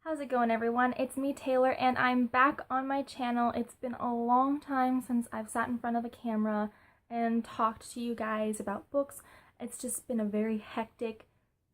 How's it going, everyone? It's me, Taylor, and I'm back on my channel. It's been a long time since I've sat in front of a camera and talked to you guys about books. It's just been a very hectic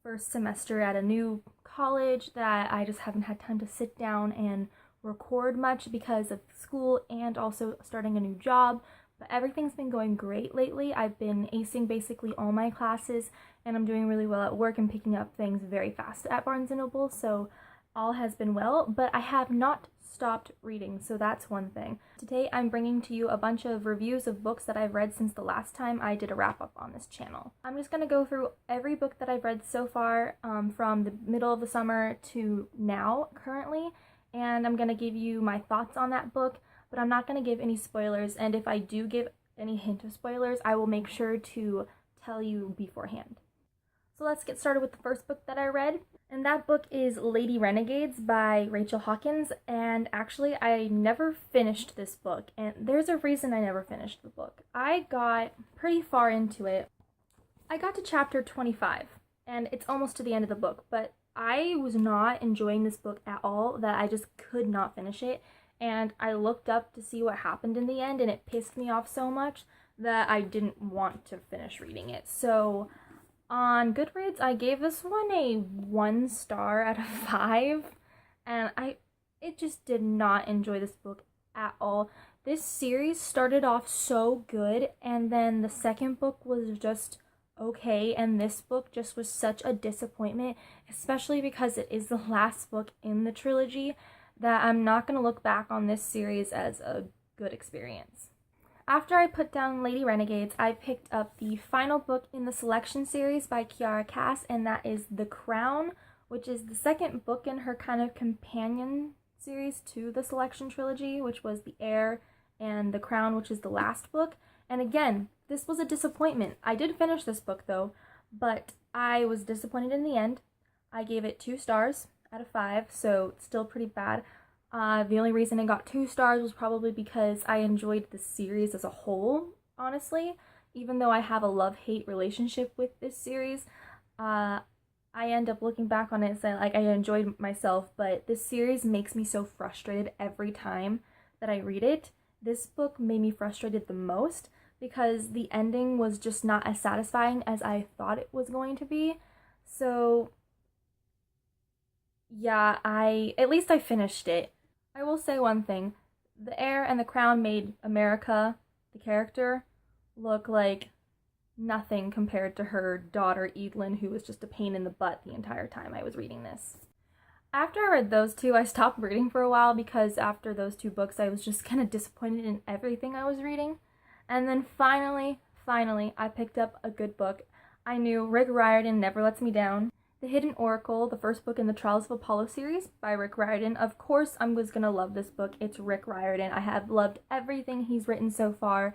first semester at a new college that I just haven't had time to sit down and record much because of school and also starting a new job. But everything's been going great lately. I've been acing basically all my classes, and I'm doing really well at work and picking up things very fast at Barnes & Noble, so all has been well, but I have not stopped reading, so that's one thing. Today I'm bringing to you a bunch of reviews of books that I've read since the last time I did a wrap-up on this channel. I'm just going to go through every book that I've read so far from the middle of the summer to now, currently, and I'm going to give you my thoughts on that book, but I'm not going to give any spoilers, and if I do give any hint of spoilers, I will make sure to tell you beforehand. So let's get started with the first book that I read, and that book is Lady Renegades by Rachel Hawkins, and actually I never finished this book, and there's a reason I never finished the book. I got pretty far into it. I got to chapter 25, and it's almost to the end of the book, but I was not enjoying this book at all, that I just could not finish it, and I looked up to see what happened in the end, and it pissed me off so much that I didn't want to finish reading it. So on Goodreads, I gave this one a 1 star out of 5, and it just did not enjoy this book at all. This series started off so good, and then the second book was just okay, and this book just was such a disappointment, especially because it is the last book in the trilogy, that I'm not going to look back on this series as a good experience. After I put down Lady Renegades, I picked up the final book in the Selection series by Kiara Cass, and that is The Crown, which is the second book in her kind of companion series to the Selection trilogy, which was The Heir and The Crown, which is the last book. And again, this was a disappointment. I did finish this book though, but I was disappointed in the end. I gave it 2 stars out of 5, so it's still pretty bad. The only reason I got 2 stars was probably because I enjoyed the series as a whole, honestly. Even though I have a love-hate relationship with this series, I end up looking back on it and saying, like, I enjoyed myself, but this series makes me so frustrated every time that I read it. This book made me frustrated the most because the ending was just not as satisfying as I thought it was going to be. So yeah, at least I finished it. I will say one thing. The Heir and The Crown made America, the character, look like nothing compared to her daughter Evelyn, who was just a pain in the butt the entire time I was reading this. After I read those two, I stopped reading for a while because after those 2 books, I was just kind of disappointed in everything I was reading. And then finally, I picked up a good book. I knew Rick Riordan never lets me down. The Hidden Oracle, the first book in the Trials of Apollo series by Rick Riordan. Of course, I was going to love this book. It's Rick Riordan. I have loved everything he's written so far,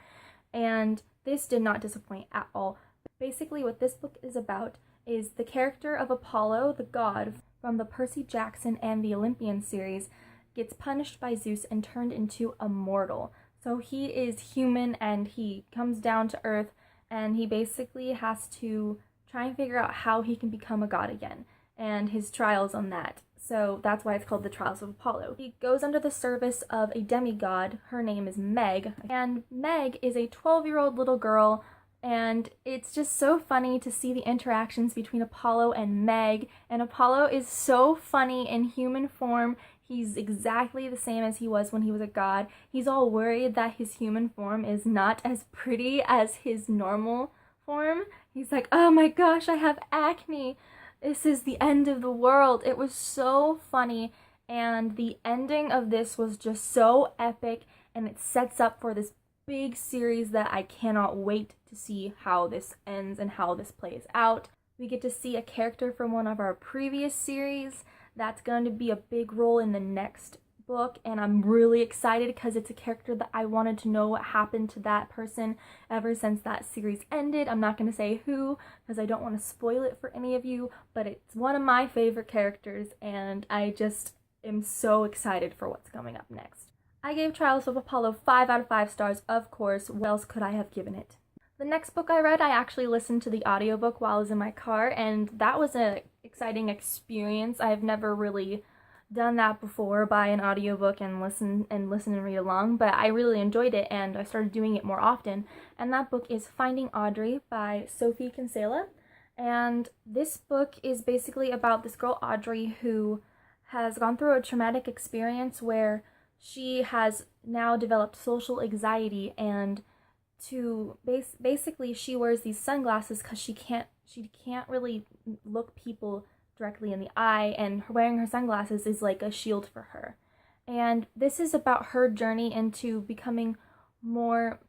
and this did not disappoint at all. Basically, what this book is about is the character of Apollo, the god from the Percy Jackson and the Olympian series, gets punished by Zeus and turned into a mortal. So he is human, and he comes down to Earth, and he basically has to try and figure out how he can become a god again, and his trials on that. So that's why it's called the Trials of Apollo. He goes under the service of a demigod. Her name is Meg, and Meg is a 12-year-old little girl, and it's just so funny to see the interactions between Apollo and Meg, and Apollo is so funny in human form. He's exactly the same as he was when he was a god. He's all worried that his human form is not as pretty as his normal form. He's like, oh my gosh, I have acne. This is the end of the world. It was so funny, and the ending of this was just so epic, and it sets up for this big series that I cannot wait to see how this ends and how this plays out. We get to see a character from one of our previous series that's going to be a big role in the next book, and I'm really excited because it's a character that I wanted to know what happened to that person ever since that series ended. I'm not going to say who because I don't want to spoil it for any of you, but it's one of my favorite characters, and I just am so excited for what's coming up next. I gave Trials of Apollo 5 out of 5 stars, of course. What else could I have given it? The next book I read, I actually listened to the audiobook while I was in my car, and that was an exciting experience. I've never really done that before, buy an audiobook and listen and read along, but I really enjoyed it and I started doing it more often. And that book is Finding Audrey by Sophie Kinsella. And this book is basically about this girl Audrey who has gone through a traumatic experience where she has now developed social anxiety, and basically she wears these sunglasses because she can't really look people directly in the eye, and wearing her sunglasses is like a shield for her. And this is about her journey into becoming more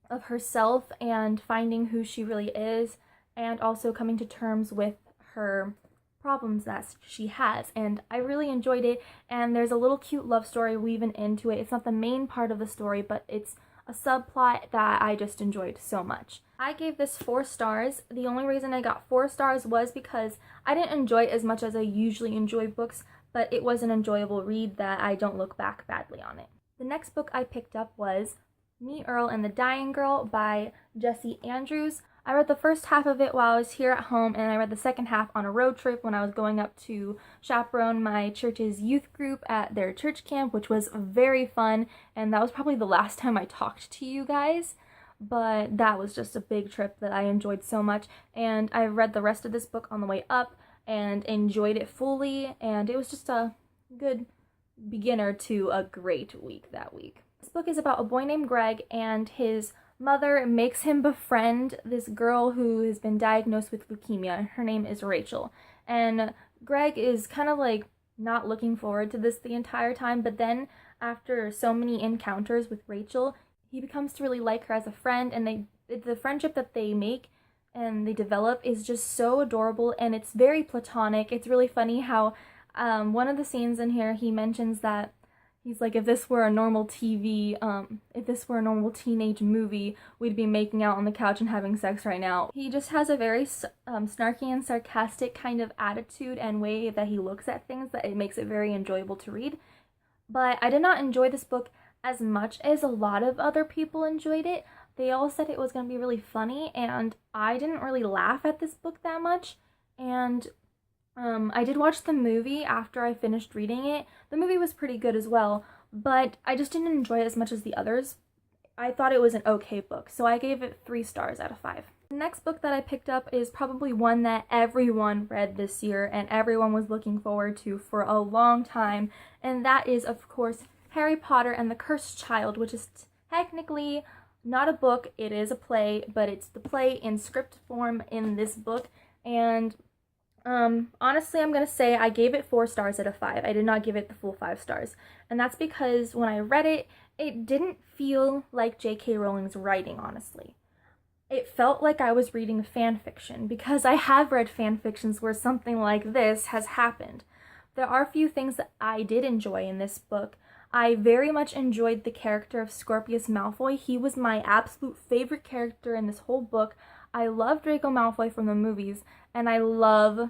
of herself and finding who she really is, and also coming to terms with her problems that she has. And I really enjoyed it, and there's a little cute love story woven into it. It's not the main part of the story, but it's a subplot that I just enjoyed so much. I gave this 4 stars. The only reason I got 4 stars was because I didn't enjoy it as much as I usually enjoy books, but it was an enjoyable read that I don't look back badly on it. The next book I picked up was Me, Earl, and the Dying Girl by Jessie Andrews. I read the first half of it while I was here at home, and I read the second half on a road trip when I was going up to chaperone my church's youth group at their church camp, which was very fun, and that was probably the last time I talked to you guys, but that was just a big trip that I enjoyed so much. And I read the rest of this book on the way up and enjoyed it fully, and it was just a good beginner to a great week that week. This book is about a boy named Greg, and his mother makes him befriend this girl who has been diagnosed with leukemia. Her name is Rachel. And Greg is kind of like not looking forward to this the entire time, but then after so many encounters with Rachel, he becomes to really like her as a friend, and the friendship that they make and they develop is just so adorable, and it's very platonic. It's really funny how one of the scenes in here, he mentions that he's like, if this were a normal teenage movie, we'd be making out on the couch and having sex right now. He just has a very snarky and sarcastic kind of attitude and way that he looks at things that it makes it very enjoyable to read. But I did not enjoy this book as much as a lot of other people enjoyed it. They all said it was going to be really funny, and I didn't really laugh at this book that much. And I did watch the movie after I finished reading it. The movie was pretty good as well, but I just didn't enjoy it as much as the others. I thought it was an okay book, so I gave it 3 stars out of 5. The next book that I picked up is probably one that everyone read this year and everyone was looking forward to for a long time, and that is, of course, Harry Potter and the Cursed Child, which is technically not a book, it is a play, but it's the play in script form in this book. And honestly, I'm gonna say I gave it 4 stars out of 5. I did not give it the full 5 stars. And that's because when I read it, it didn't feel like J.K. Rowling's writing, honestly. It felt like I was reading fan fiction, because I have read fan fictions where something like this has happened. There are a few things that I did enjoy in this book. I very much enjoyed the character of Scorpius Malfoy. He was my absolute favorite character in this whole book. I love Draco Malfoy from the movies, and I love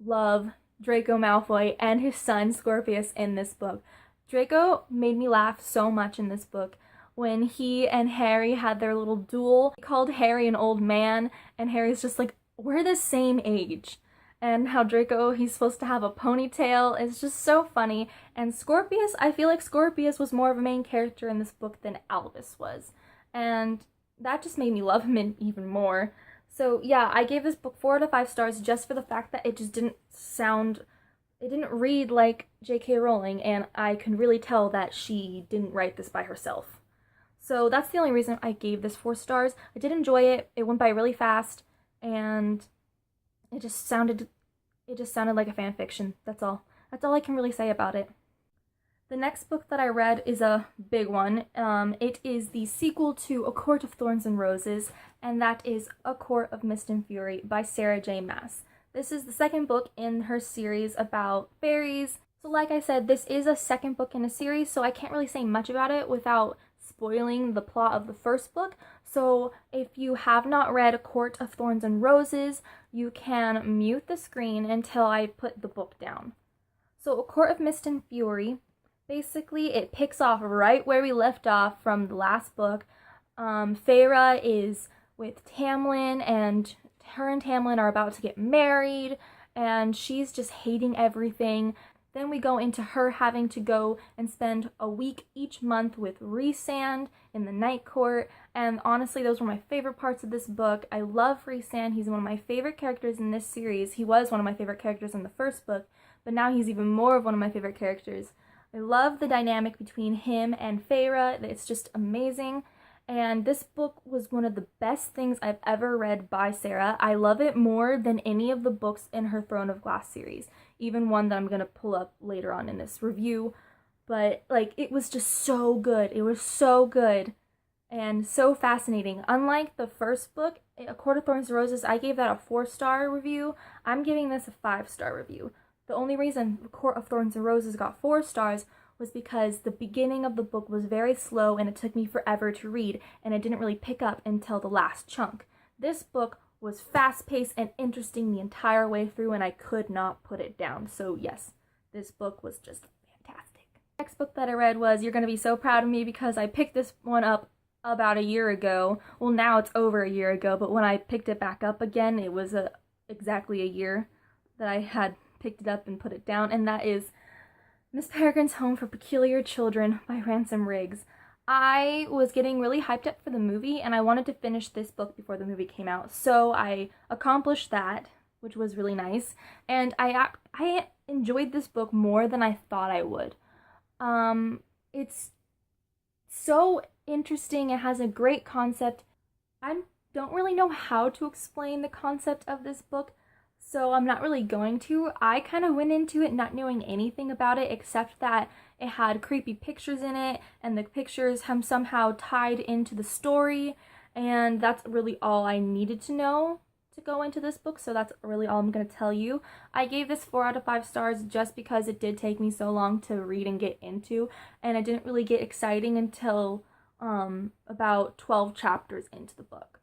Draco Malfoy and his son Scorpius in this book. Draco made me laugh so much in this book. When he and Harry had their little duel, he called Harry an old man, and Harry's just like, we're the same age. And how Draco, he's supposed to have a ponytail. It's just so funny. And Scorpius, I feel like Scorpius was more of a main character in this book than Albus was. And that just made me love him even more. So yeah, I gave this book 4 out of 5 stars just for the fact that it just didn't read like J.K. Rowling, and I can really tell that she didn't write this by herself. So that's the only reason I gave this 4 stars. I did enjoy it. It went by really fast, and it just sounded like a fan fiction. That's all I can really say about it. The next book that I read is a big one. It is the sequel to A Court of Thorns and Roses, and that is A Court of Mist and Fury by Sarah J. Maas. This is the second book in her series about fairies. So like I said, this is a second book in a series, so I can't really say much about it without spoiling the plot of the first book. So if you have not read A Court of Thorns and Roses, you can mute the screen until I put the book down. So A Court of Mist and Fury, basically it picks off right where we left off from the last book. Feyre is with Tamlin, and her and Tamlin are about to get married, and she's just hating everything. Then we go into her having to go and spend a week each month with Rhysand in the Night Court, and honestly, those were my favorite parts of this book. I love Rhysand. He's one of my favorite characters in this series. He was one of my favorite characters in the first book, but now he's even more of one of my favorite characters. I love the dynamic between him and Feyre. It's just amazing. And this book was one of the best things I've ever read by Sarah. I love it more than any of the books in her Throne of Glass series, even one that I'm going to pull up later on in this review. But, like, it was just so good. It was so good and so fascinating. Unlike the first book, A Court of Thorns and Roses, I gave that a 4-star review. I'm giving this a 5-star review. The only reason A Court of Thorns and Roses got 4 stars was because the beginning of the book was very slow and it took me forever to read, and it didn't really pick up until the last chunk. This book was fast-paced and interesting the entire way through, and I could not put it down. So yes, this book was just fantastic. The next book that I read was, you're going to be so proud of me because I picked this one up about a year ago. Well, now it's over a year ago, but when I picked it back up again, it was exactly a year that I had picked it up and put it down, and that is Miss Peregrine's Home for Peculiar Children by Ransom Riggs. I was getting really hyped up for the movie, and I wanted to finish this book before the movie came out, so I accomplished that, which was really nice, and I enjoyed this book more than I thought I would. It's so interesting. It has a great concept. I don't really know how to explain the concept of this book, so I'm not really going to. I kind of went into it not knowing anything about it except that it had creepy pictures in it, and the pictures have somehow tied into the story, and that's really all I needed to know to go into this book, so that's really all I'm going to tell you. I gave this 4 out of 5 stars just because it did take me so long to read and get into, and it didn't really get exciting until about 12 chapters into the book.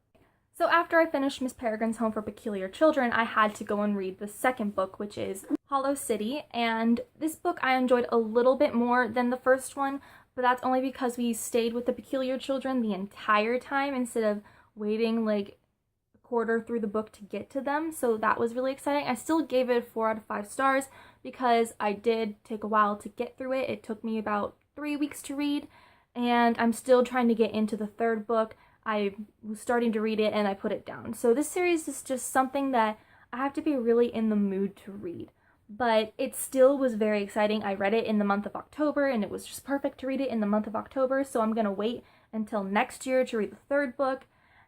So after I finished Miss Peregrine's Home for Peculiar Children, I had to go and read the second book, which is Hollow City, and this book I enjoyed a little bit more than the first one, but that's only because we stayed with the Peculiar Children the entire time instead of waiting like a quarter through the book to get to them, so that was really exciting. I still gave it 4 out of 5 stars because I did take a while to get through it. It took me about 3 weeks to read, and I'm still trying to get into the third book. I was starting to read it and I put it down. So this series is just something that I have to be really in the mood to read. But it still was very exciting. I read it in the month of October, and it was just perfect to read it in the month of October. So I'm going to wait until next year to read the third book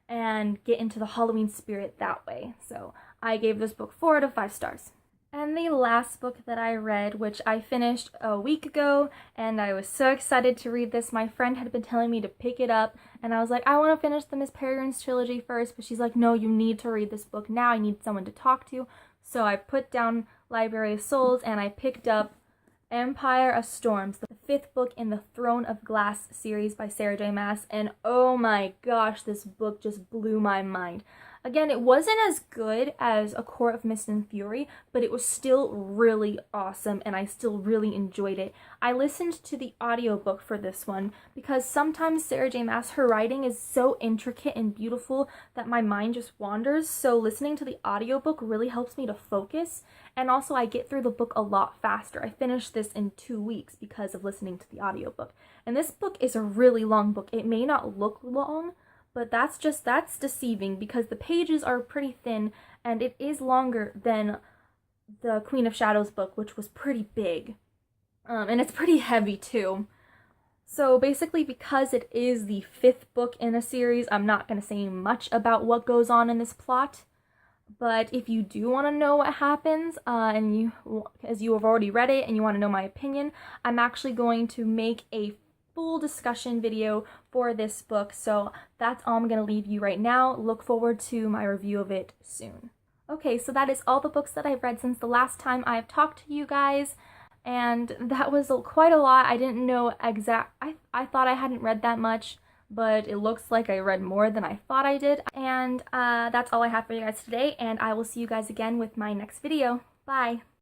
and get into the Halloween spirit that way. So I gave this book 4 out of 5 stars. And the last book that I read, which I finished a week ago, and I was so excited to read this. My friend had been telling me to pick it up, and I was like, I want to finish the Miss Peregrine's trilogy first, but she's like, no, you need to read this book now. I need someone to talk to. So I put down Library of Souls, and I picked up Empire of Storms, the 5th book in the Throne of Glass series by Sarah J. Maas, and oh my gosh, this book just blew my mind. Again, it wasn't as good as A Court of Mist and Fury, but it was still really awesome, and I still really enjoyed it. I listened to the audiobook for this one because sometimes Sarah J. Maas, her writing is so intricate and beautiful that my mind just wanders, so listening to the audiobook really helps me to focus, and also I get through the book a lot faster. I finished this in 2 weeks because of listening to the audiobook. And this book is a really long book. It may not look long, but that's deceiving because the pages are pretty thin, and it is longer than the Queen of Shadows book, which was pretty big. And it's pretty heavy too. So basically, because it is the 5th book in a series, I'm not going to say much about what goes on in this plot. But if you do want to know what happens, as you have already read it and you want to know my opinion, I'm actually going to make a full discussion video for this book, so that's all I'm going to leave you right now. Look forward to my review of it soon. Okay, so that is all the books that I've read since the last time I've talked to you guys, and that was quite a lot. I didn't know I thought I hadn't read that much, but it looks like I read more than I thought I did, and that's all I have for you guys today, and I will see you guys again with my next video. Bye!